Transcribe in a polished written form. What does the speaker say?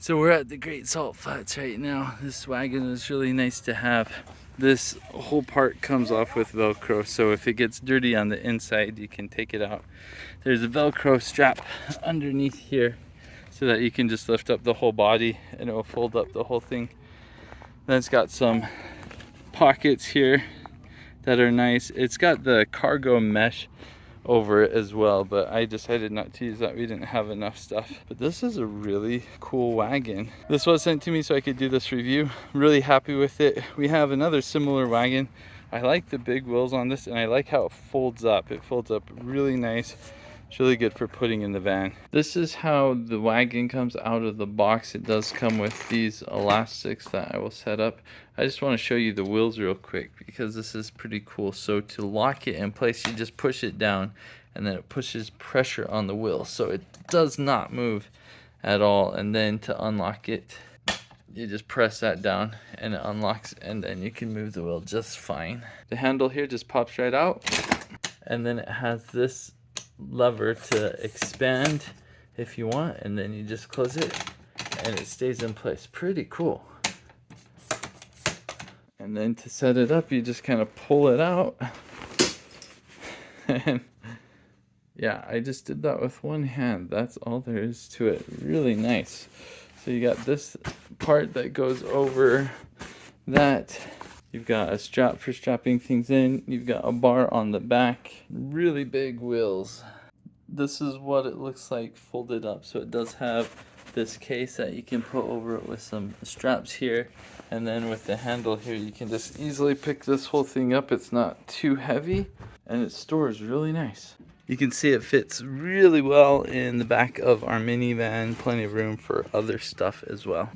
So we're at the Great Salt Flats right now. This wagon is really nice to have. This whole part comes off with Velcro, so if it gets dirty on the inside, you can take it out. There's a Velcro strap underneath here so that you can just lift up the whole body and it will fold up the whole thing. Then it's got some pockets here that are nice. It's got the cargo mesh over it as well, but I decided not to use that. We didn't have enough stuff. But this is a really cool wagon. This was sent to me so I could do this review. I'm really happy with it. We have another similar wagon. I like the big wheels on this, and I like how it folds up. It folds up really nice. It's really good for putting in the van. This is how the wagon comes out of the box. It does come with these elastics that I will set up. I just want to show you the wheels real quick because this is pretty cool. So to lock it in place, you just push it down and then it pushes pressure on the wheel. So it does not move at all. And then to unlock it, you just press that down and it unlocks, and then you can move the wheel just fine. The handle here just pops right out, and then it has this lever to expand if you want, and then you just close it and it stays in place. Pretty cool. And then to set it up, you just kind of pull it out. And yeah, I just did that with one hand. That's all there is to it. Really nice. So you got this part that goes over that. You've got a strap for strapping things in. You've got a bar on the back. Really big wheels. This is what it looks like folded up. So it does have this case that you can put over it with some straps here. And then with the handle here, you can just easily pick this whole thing up. It's not too heavy and it stores really nice. You can see it fits really well in the back of our minivan. Plenty of room for other stuff as well.